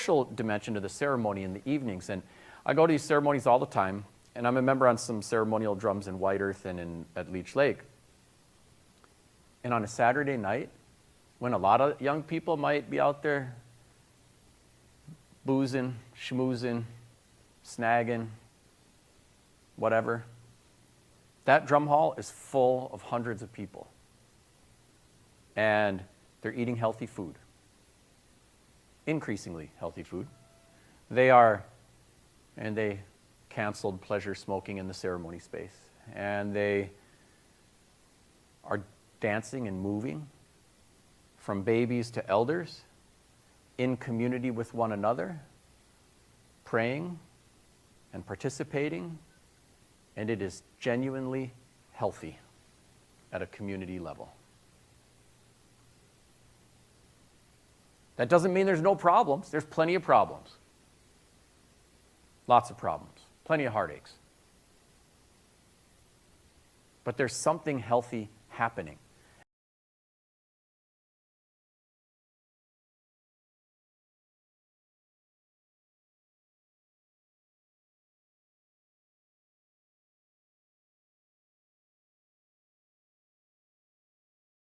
social dimension to the ceremony in the evenings. And I go to these ceremonies all the time, and I'm a member on some ceremonial drums in White Earth and at Leech Lake. And on a Saturday night, when a lot of young people might be out there boozing, schmoozing, snagging, whatever, that drum hall is full of hundreds of people. And they're eating healthy food, increasingly healthy food. They canceled pleasure smoking in the ceremony space. And they are dancing and moving from babies to elders in community with one another, praying and participating, and it is genuinely healthy at a community level. That doesn't mean there's no problems. There's plenty of problems. Lots of problems. Plenty of heartaches. But there's something healthy happening.